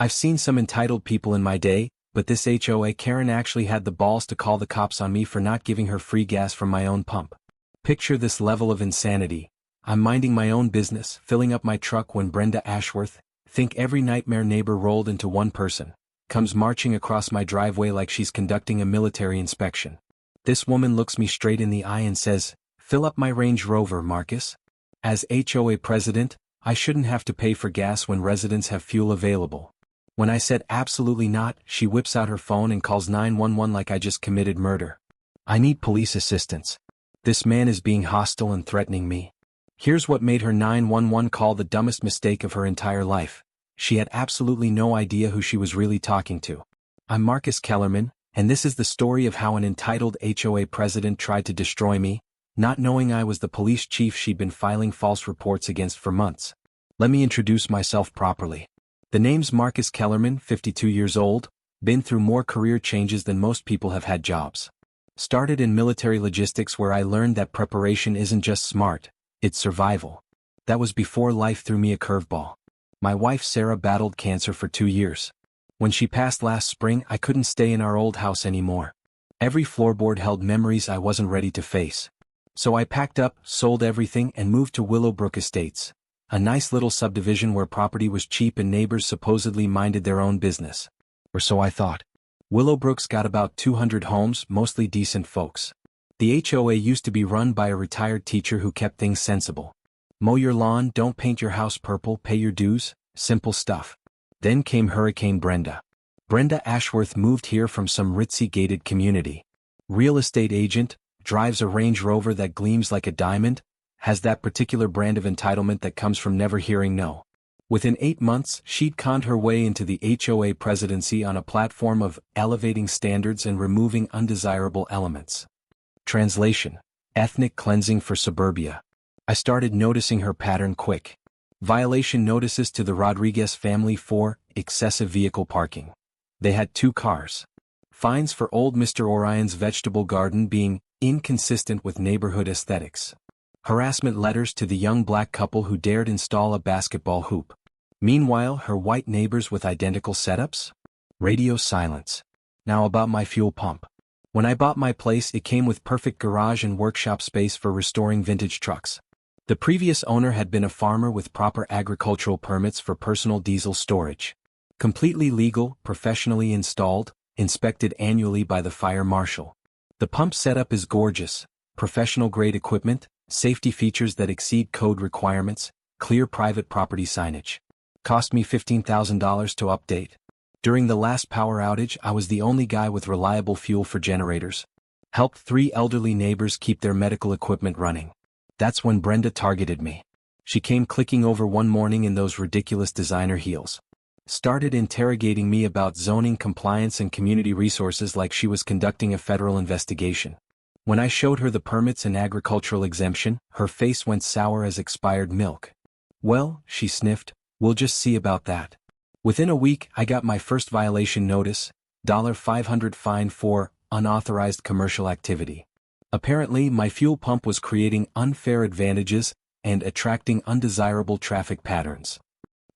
I've seen some entitled people in my day, but this HOA Karen actually had the balls to call the cops on me for not giving her free gas from my own pump. Picture this level of insanity. I'm minding my own business, filling up my truck when Brenda Ashworth, think every nightmare neighbor rolled into one person, comes marching across my driveway like she's conducting a military inspection. This woman looks me straight in the eye and says, "Fill up my Range Rover, Marcus." As HOA president, I shouldn't have to pay for gas when residents have fuel available. When I said absolutely not, she whips out her phone and calls 911 like I just committed murder. I need police assistance. This man is being hostile and threatening me. Here's what made her 911 call the dumbest mistake of her entire life. She had absolutely no idea who she was really talking to. I'm Marcus Kellerman, and this is the story of how an entitled HOA president tried to destroy me, not knowing I was the police chief she'd been filing false reports against for months. Let me introduce myself properly. The name's Marcus Kellerman, 52 years old, been through more career changes than most people have had jobs. Started in military logistics where I learned that preparation isn't just smart, it's survival. That was before life threw me a curveball. My wife Sarah battled cancer for 2 years. When she passed last spring, I couldn't stay in our old house anymore. Every floorboard held memories I wasn't ready to face. So I packed up, sold everything and moved to Willowbrook Estates, a nice little subdivision where property was cheap and neighbors supposedly minded their own business. Or so I thought. Willowbrook's got about 200 homes, mostly decent folks. The HOA used to be run by a retired teacher who kept things sensible. Mow your lawn, don't paint your house purple, pay your dues, simple stuff. Then came Hurricane Brenda. Brenda Ashworth moved here from some ritzy gated community. Real estate agent, drives a Range Rover that gleams like a diamond, has that particular brand of entitlement that comes from never hearing no. Within 8 months, she'd conned her way into the HOA presidency on a platform of elevating standards and removing undesirable elements. Translation: ethnic cleansing for suburbia. I started noticing her pattern quick. Violation notices to the Rodriguez family for excessive vehicle parking. They had 2 cars. Fines for old Mr. Orion's vegetable garden being inconsistent with neighborhood aesthetics. Harassment letters to the young black couple who dared install a basketball hoop. Meanwhile, her white neighbors with identical setups? Radio silence. Now about my fuel pump. When I bought my place, it came with perfect garage and workshop space for restoring vintage trucks. The previous owner had been a farmer with proper agricultural permits for personal diesel storage. Completely legal, professionally installed, inspected annually by the fire marshal. The pump setup is gorgeous, professional-grade equipment, safety features that exceed code requirements, clear private property signage. Cost me $15,000 to update. During the last power outage, I was the only guy with reliable fuel for generators. Helped 3 elderly neighbors keep their medical equipment running. That's when Brenda targeted me. She came clicking over one morning in those ridiculous designer heels. Started interrogating me about zoning compliance and community resources like she was conducting a federal investigation. When I showed her the permits and agricultural exemption, her face went sour as expired milk. "Well," she sniffed, "we'll just see about that." Within a week, I got my first violation notice, $500 fine for unauthorized commercial activity. Apparently, my fuel pump was creating unfair advantages and attracting undesirable traffic patterns.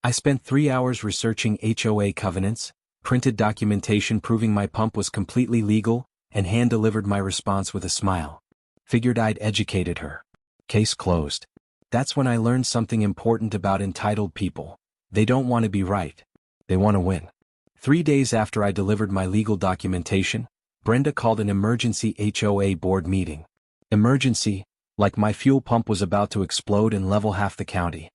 I spent 3 hours researching HOA covenants, printed documentation proving my pump was completely legal, and hand-delivered my response with a smile. Figured I'd educated her. Case closed. That's when I learned something important about entitled people. They don't want to be right. They want to win. 3 days after I delivered my legal documentation, Brenda called an emergency HOA board meeting. Emergency, like my fuel pump was about to explode and level half the county.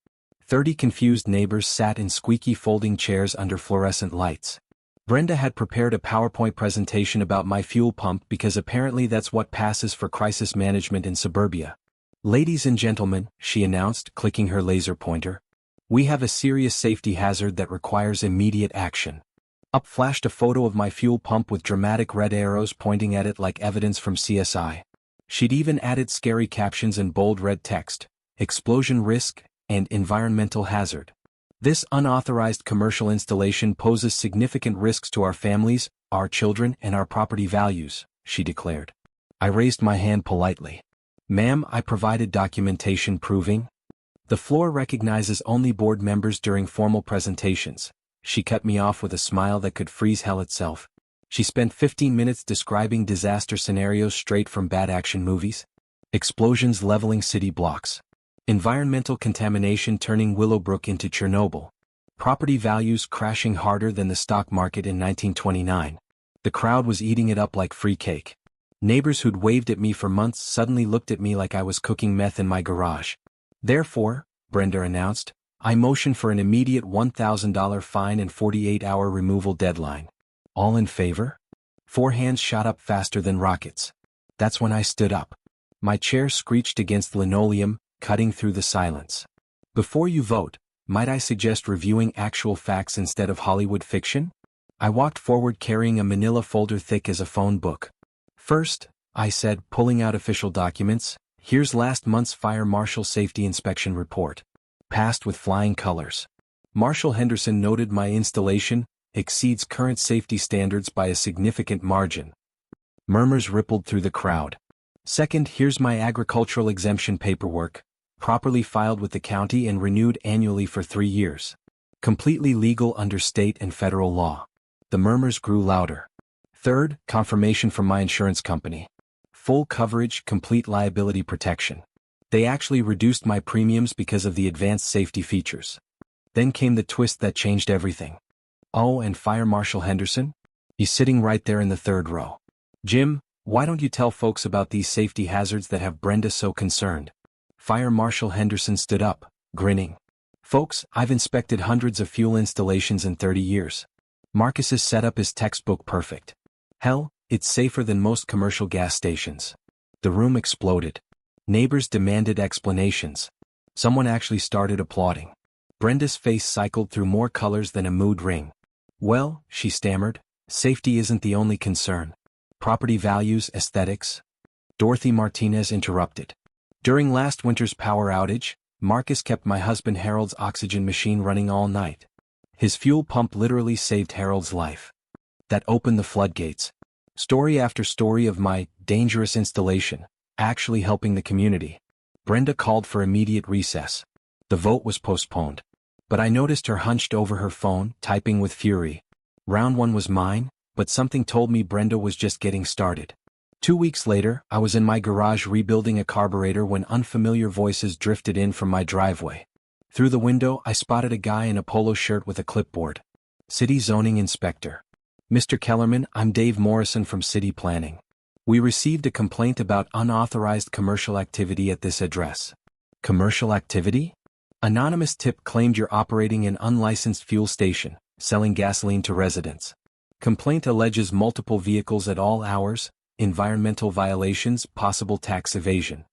30 confused neighbors sat in squeaky folding chairs under fluorescent lights. Brenda had prepared a PowerPoint presentation about my fuel pump because apparently that's what passes for crisis management in suburbia. "Ladies and gentlemen," she announced, clicking her laser pointer, "we have a serious safety hazard that requires immediate action." Up flashed a photo of my fuel pump with dramatic red arrows pointing at it like evidence from CSI. She'd even added scary captions in bold red text: explosion risk and environmental hazard. This unauthorized commercial installation poses significant risks to our families, our children, and our property values, she declared. I raised my hand politely. "Ma'am, I provided documentation proving." The floor recognizes only board members during formal presentations. She cut me off with a smile that could freeze hell itself. She spent 15 minutes describing disaster scenarios straight from bad action movies. Explosions leveling city blocks. Environmental contamination turning Willowbrook into Chernobyl. Property values crashing harder than the stock market in 1929. The crowd was eating it up like free cake. Neighbors who'd waved at me for months suddenly looked at me like I was cooking meth in my garage. Therefore, Brenda announced, I motion for an immediate $1,000 fine and 48-hour removal deadline. All in favor? 4 hands shot up faster than rockets. That's when I stood up. My chair screeched against linoleum, cutting through the silence. Before you vote, might I suggest reviewing actual facts instead of Hollywood fiction? I walked forward carrying a manila folder thick as a phone book. First, I said, pulling out official documents, here's last month's Fire Marshal Safety Inspection Report. Passed with flying colors. Marshal Henderson noted my installation exceeds current safety standards by a significant margin. Murmurs rippled through the crowd. Second, here's my agricultural exemption paperwork, properly filed with the county and renewed annually for 3 years. Completely legal under state and federal law. The murmurs grew louder. Third, confirmation from my insurance company. Full coverage, complete liability protection. They actually reduced my premiums because of the advanced safety features. Then came the twist that changed everything. Oh, and Fire Marshal Henderson? He's sitting right there in the 3rd row. Jim, why don't you tell folks about these safety hazards that have Brenda so concerned? Fire Marshal Henderson stood up, grinning. Folks, I've inspected hundreds of fuel installations in 30 years. Marcus's setup is textbook perfect. Hell, it's safer than most commercial gas stations. The room exploded. Neighbors demanded explanations. Someone actually started applauding. Brenda's face cycled through more colors than a mood ring. Well, she stammered, safety isn't the only concern. Property values, aesthetics. Dorothy Martinez interrupted. During last winter's power outage, Marcus kept my husband Harold's oxygen machine running all night. His fuel pump literally saved Harold's life. That opened the floodgates. Story after story of my dangerous installation, actually helping the community. Brenda called for immediate recess. The vote was postponed. But I noticed her hunched over her phone, typing with fury. Round 1 was mine, but something told me Brenda was just getting started. 2 weeks later, I was in my garage rebuilding a carburetor when unfamiliar voices drifted in from my driveway. Through the window, I spotted a guy in a polo shirt with a clipboard. City Zoning Inspector. Mr. Kellerman, I'm Dave Morrison from City Planning. We received a complaint about unauthorized commercial activity at this address. Commercial activity? Anonymous tip claimed you're operating an unlicensed fuel station, selling gasoline to residents. Complaint alleges multiple vehicles at all hours, environmental violations, possible tax evasion.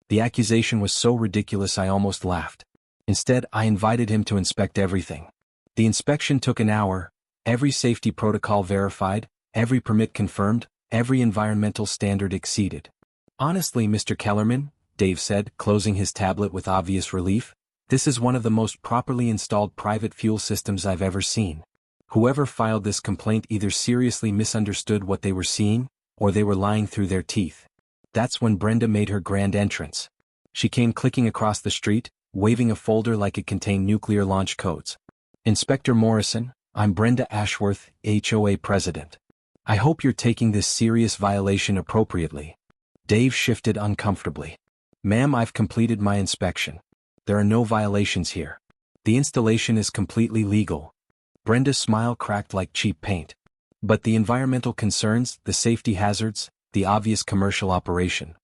The accusation was so ridiculous I almost laughed. Instead, I invited him to inspect everything. The inspection took an hour, every safety protocol verified, every permit confirmed, every environmental standard exceeded. Honestly, Mr. Kellerman, Dave said, closing his tablet with obvious relief, this is one of the most properly installed private fuel systems I've ever seen. Whoever filed this complaint either seriously misunderstood what they were seeing, or they were lying through their teeth. That's when Brenda made her grand entrance. She came clicking across the street, waving a folder like it contained nuclear launch codes. Inspector Morrison, I'm Brenda Ashworth, HOA President. I hope you're taking this serious violation appropriately. Dave shifted uncomfortably. Ma'am, I've completed my inspection. There are no violations here. The installation is completely legal. Brenda's smile cracked like cheap paint. But the environmental concerns, the safety hazards, the obvious commercial operation.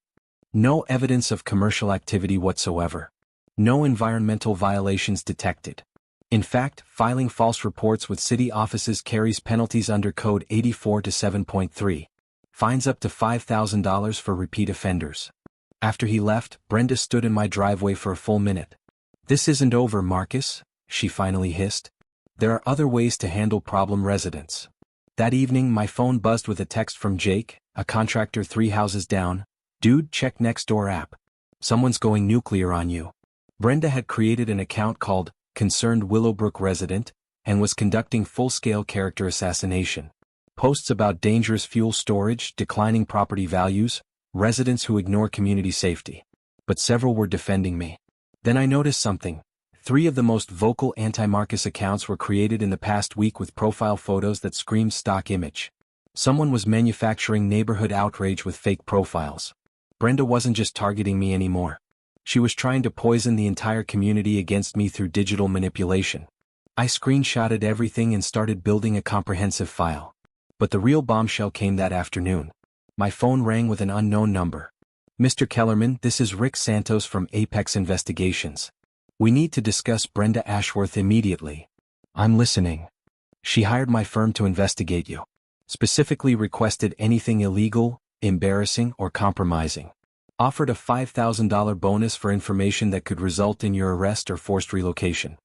No evidence of commercial activity whatsoever. No environmental violations detected. In fact, filing false reports with city offices carries penalties under Code 84 to 7.3. Fines up to $5,000 for repeat offenders. After he left, Brenda stood in my driveway for a full minute. This isn't over, Marcus, she finally hissed. There are other ways to handle problem residents. That evening, my phone buzzed with a text from Jake, a contractor 3 houses down. Dude, check Nextdoor app. Someone's going nuclear on you. Brenda had created an account called Concerned Willowbrook Resident, and was conducting full-scale character assassination. Posts about dangerous fuel storage, declining property values, residents who ignore community safety. But several were defending me. Then I noticed something. 3 of the most vocal anti-Marcus accounts were created in the past week with profile photos that screamed stock image. Someone was manufacturing neighborhood outrage with fake profiles. Brenda wasn't just targeting me anymore. She was trying to poison the entire community against me through digital manipulation. I screenshotted everything and started building a comprehensive file. But the real bombshell came that afternoon. My phone rang with an unknown number. "Mr. Kellerman, this is Rick Santos from Apex Investigations. We need to discuss Brenda Ashworth immediately." "I'm listening." "She hired my firm to investigate you. Specifically requested anything illegal, embarrassing, or compromising. Offered a $5,000 bonus for information that could result in your arrest or forced relocation."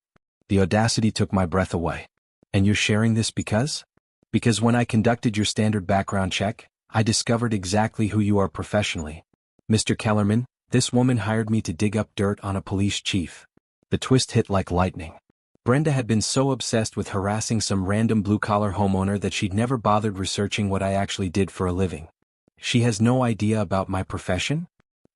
The audacity took my breath away. "And you're sharing this because?" "Because when I conducted your standard background check, I discovered exactly who you are professionally. Mr. Kellerman, this woman hired me to dig up dirt on a police chief." The twist hit like lightning. Brenda had been so obsessed with harassing some random blue-collar homeowner that she'd never bothered researching what I actually did for a living. "She has no idea about my profession?"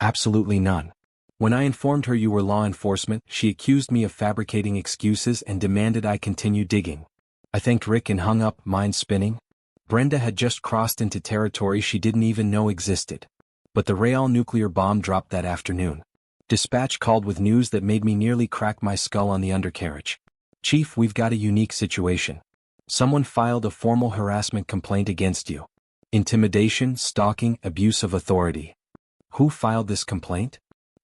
"Absolutely none. When I informed her you were law enforcement, she accused me of fabricating excuses and demanded I continue digging. I thanked Rick and hung up, mind spinning. Brenda had just crossed into territory she didn't even know existed. But the Real nuclear bomb dropped that afternoon. Dispatch called with news that made me nearly crack my skull on the undercarriage. "Chief, we've got a unique situation. Someone filed a formal harassment complaint against you. Intimidation, stalking, abuse of authority." "Who filed this complaint?"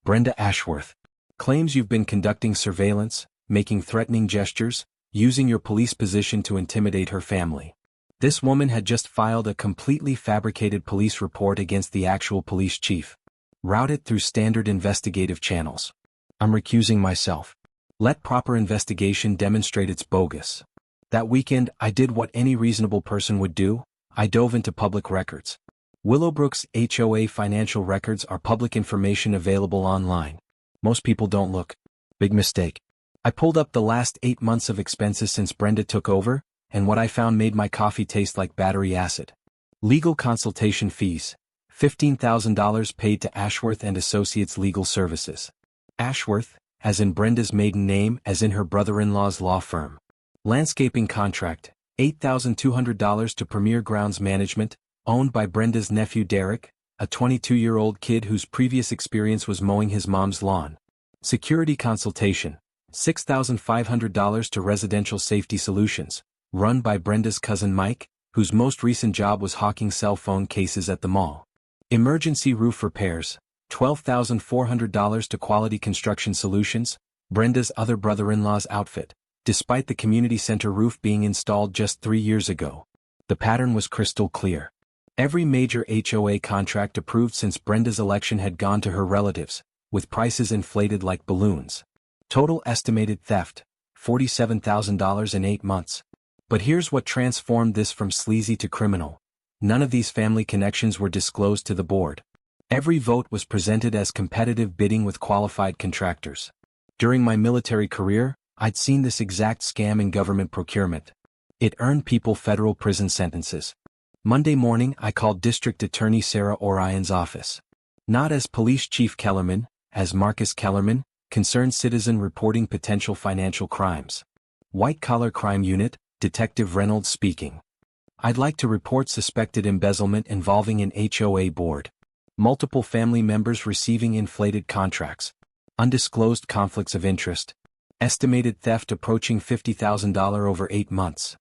"Brenda Ashworth. Claims you've been conducting surveillance, making threatening gestures, using your police position to intimidate her family." This woman had just filed a completely fabricated police report against the actual police chief. Routed through standard investigative channels. "I'm recusing myself. Let proper investigation demonstrate it's bogus." That weekend, I did what any reasonable person would do. I dove into public records. Willowbrook's HOA financial records are public information available online. Most people don't look. Big mistake. I pulled up the last 8 months of expenses since Brenda took over, and what I found made my coffee taste like battery acid. Legal consultation fees. $15,000 paid to Ashworth and Associates Legal Services. Ashworth, as in Brenda's maiden name, as in her brother-in-law's law firm. Landscaping contract, $8,200 to Premier Grounds Management, owned by Brenda's nephew Derek, a 22-year-old kid whose previous experience was mowing his mom's lawn. Security consultation, $6,500 to Residential Safety Solutions, run by Brenda's cousin Mike, whose most recent job was hawking cell phone cases at the mall. Emergency roof repairs, $12,400 to Quality Construction Solutions, Brenda's other brother-in-law's outfit, despite the community center roof being installed just 3 years ago. The pattern was crystal clear. Every major HOA contract approved since Brenda's election had gone to her relatives, with prices inflated like balloons. Total estimated theft, $47,000 in 8 months. But here's what transformed this from sleazy to criminal. None of these family connections were disclosed to the board. Every vote was presented as competitive bidding with qualified contractors. During my military career, I'd seen this exact scam in government procurement. It earned people federal prison sentences. Monday morning, I called District Attorney Sarah Orion's office. Not as Police Chief Kellerman, as Marcus Kellerman, concerned citizen reporting potential financial crimes. White-collar crime unit, Detective Reynolds speaking. "I'd like to report suspected embezzlement involving an HOA board. Multiple family members receiving inflated contracts. Undisclosed conflicts of interest. Estimated theft approaching $50,000 over 8 months."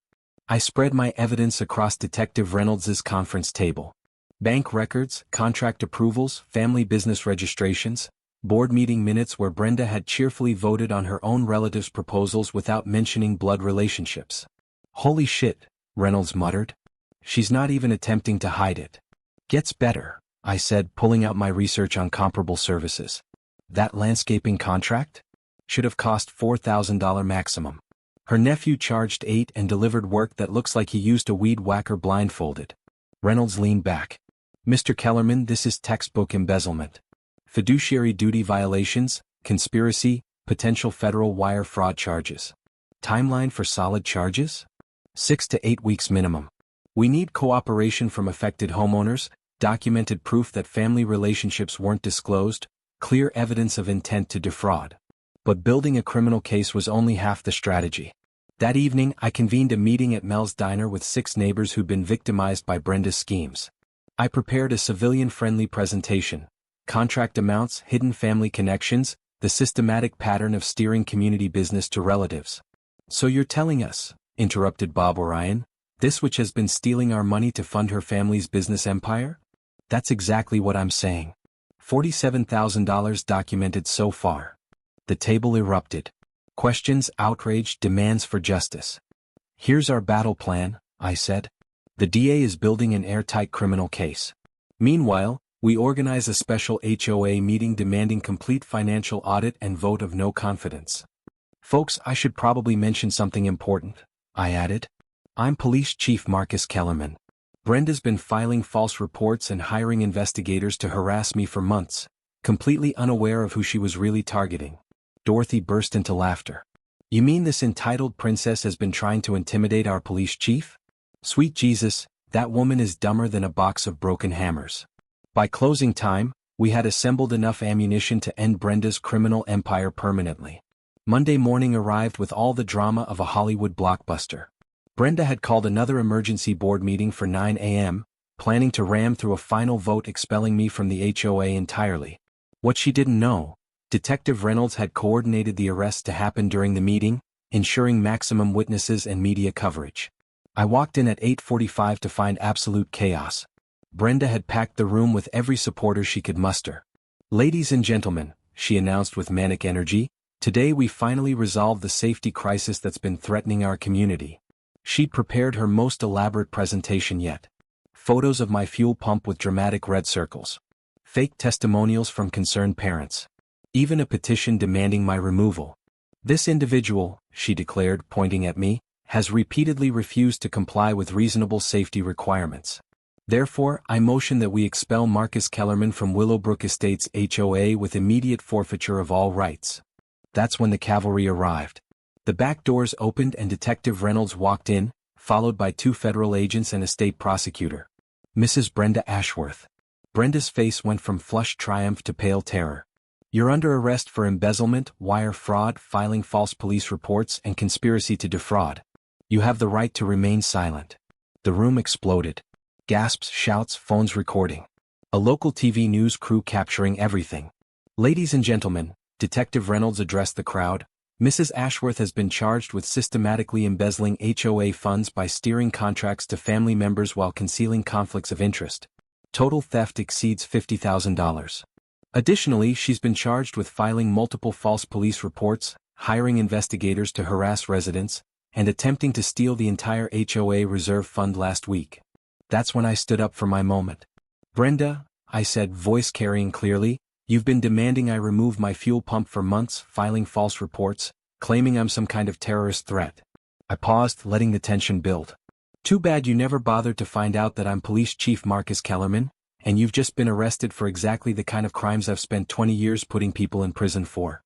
I spread my evidence across Detective Reynolds's conference table. Bank records, contract approvals, family business registrations, board meeting minutes where Brenda had cheerfully voted on her own relatives' proposals without mentioning blood relationships. "Holy shit," Reynolds muttered. "She's not even attempting to hide it." "Gets better," I said, pulling out my research on comparable services. "That landscaping contract? Should have cost $4,000 maximum. Her nephew charged $8 and delivered work that looks like he used a weed whacker blindfolded." Reynolds leaned back. "Mr. Kellerman, this is textbook embezzlement. Fiduciary duty violations, conspiracy, potential federal wire fraud charges. Timeline for solid charges? 6 to 8 weeks minimum. We need cooperation from affected homeowners, documented proof that family relationships weren't disclosed, clear evidence of intent to defraud." But building a criminal case was only half the strategy. That evening, I convened a meeting at Mel's Diner with 6 neighbors who'd been victimized by Brenda's schemes. I prepared a civilian-friendly presentation: contract amounts, hidden family connections, the systematic pattern of steering community business to relatives. "So you're telling us," interrupted Bob Orion, "this witch has been stealing our money to fund her family's business empire?" "That's exactly what I'm saying. $47,000 documented so far." The table erupted. Questions, outrage, demands for justice. "Here's our battle plan," I said. "The DA is building an airtight criminal case. Meanwhile, we organize a special HOA meeting demanding complete financial audit and vote of no confidence." "Folks, I should probably mention something important," I added. "I'm Police Chief Marcus Kellerman. Brenda's been filing false reports and hiring investigators to harass me for months, completely unaware of who she was really targeting." Dorothy burst into laughter. "You mean this entitled princess has been trying to intimidate our police chief? Sweet Jesus, that woman is dumber than a box of broken hammers." By closing time, we had assembled enough ammunition to end Brenda's criminal empire permanently. Monday morning arrived with all the drama of a Hollywood blockbuster. Brenda had called another emergency board meeting for 9 a.m., planning to ram through a final vote expelling me from the HOA entirely. What she didn't know: Detective Reynolds had coordinated the arrest to happen during the meeting, ensuring maximum witnesses and media coverage. I walked in at 8:45 to find absolute chaos. Brenda had packed the room with every supporter she could muster. "Ladies and gentlemen," she announced with manic energy, "today we finally resolve the safety crisis that's been threatening our community." She'd prepared her most elaborate presentation yet. Photos of my fuel pump with dramatic red circles. Fake testimonials from concerned parents. Even a petition demanding my removal. "This individual," she declared, pointing at me, "has repeatedly refused to comply with reasonable safety requirements. Therefore, I motion that we expel Marcus Kellerman from Willowbrook Estates HOA with immediate forfeiture of all rights." That's when the cavalry arrived. The back doors opened and Detective Reynolds walked in, followed by 2 federal agents and a state prosecutor. "Mrs. Brenda Ashworth." Brenda's face went from flushed triumph to pale terror. "You're under arrest for embezzlement, wire fraud, filing false police reports, and conspiracy to defraud. You have the right to remain silent." The room exploded. Gasps, shouts, phones recording. A local TV news crew capturing everything. "Ladies and gentlemen," Detective Reynolds addressed the crowd, "Mrs. Ashworth has been charged with systematically embezzling HOA funds by steering contracts to family members while concealing conflicts of interest. Total theft exceeds $50,000. Additionally, she's been charged with filing multiple false police reports, hiring investigators to harass residents, and attempting to steal the entire HOA reserve fund last week." That's when I stood up for my moment. "Brenda," I said, voice carrying clearly, "you've been demanding I remove my fuel pump for months, filing false reports, claiming I'm some kind of terrorist threat." I paused, letting the tension build. "Too bad you never bothered to find out that I'm Police Chief Marcus Kellerman, and you've just been arrested for exactly the kind of crimes I've spent 20 years putting people in prison for."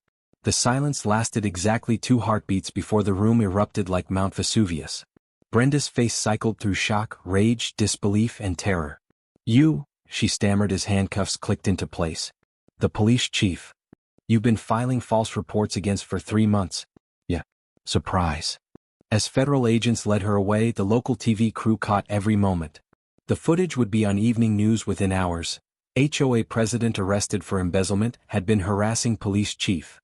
The silence lasted exactly 2 heartbeats before the room erupted like Mount Vesuvius. Brenda's face cycled through shock, rage, disbelief, and terror. "You," she stammered as handcuffs clicked into place. "The police chief. You've been filing false reports against for 3 months. Yeah. Surprise." As federal agents led her away, the local TV crew caught every moment. The footage would be on evening news within hours. HOA president arrested for embezzlement had been harassing police chief.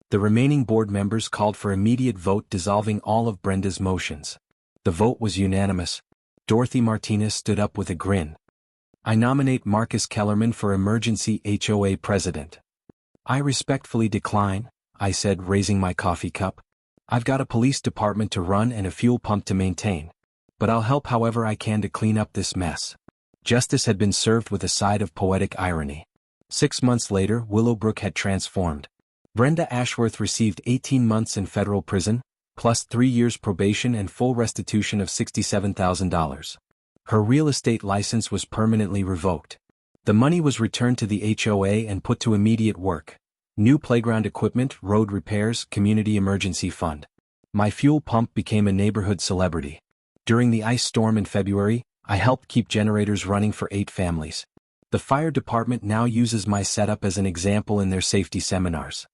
The remaining board members called for immediate vote dissolving all of Brenda's motions. The vote was unanimous. Dorothy Martinez stood up with a grin. "I nominate Marcus Kellerman for emergency HOA president." "I respectfully decline," I said, raising my coffee cup. "I've got a police department to run and a fuel pump to maintain. But I'll help however I can to clean up this mess." Justice had been served with a side of poetic irony. 6 months later, Willowbrook had transformed. Brenda Ashworth received 18 months in federal prison, plus 3 years probation and full restitution of $67,000. Her real estate license was permanently revoked. The money was returned to the HOA and put to immediate work. New playground equipment, road repairs, community emergency fund. My fuel pump became a neighborhood celebrity. During the ice storm in February, I helped keep generators running for 8 families. The fire department now uses my setup as an example in their safety seminars.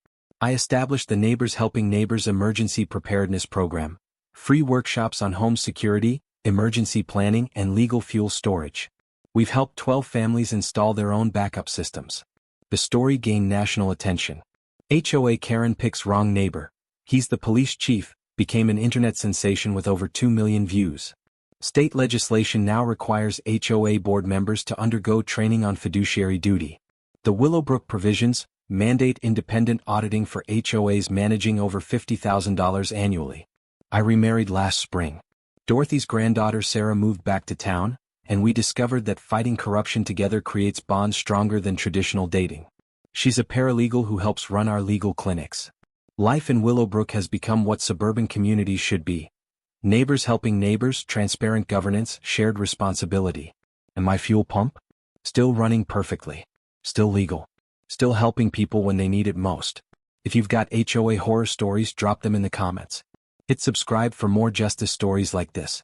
I established the Neighbors Helping Neighbors Emergency Preparedness Program. Free workshops on home security, emergency planning, and legal fuel storage. We've helped 12 families install their own backup systems. The story gained national attention. HOA Karen picks wrong neighbor. He's the police chief, became an internet sensation with over 2 million views. State legislation now requires HOA board members to undergo training on fiduciary duty. The Willowbrook provisions mandate independent auditing for HOAs managing over $50,000 annually. I remarried last spring. Dorothy's granddaughter Sarah moved back to town, and we discovered that fighting corruption together creates bonds stronger than traditional dating. She's a paralegal who helps run our legal clinics. Life in Willowbrook has become what suburban communities should be. Neighbors helping neighbors, transparent governance, shared responsibility. And my fuel pump? Still running perfectly. Still legal. Still helping people when they need it most. If you've got HOA horror stories, drop them in the comments. Hit subscribe for more justice stories like this.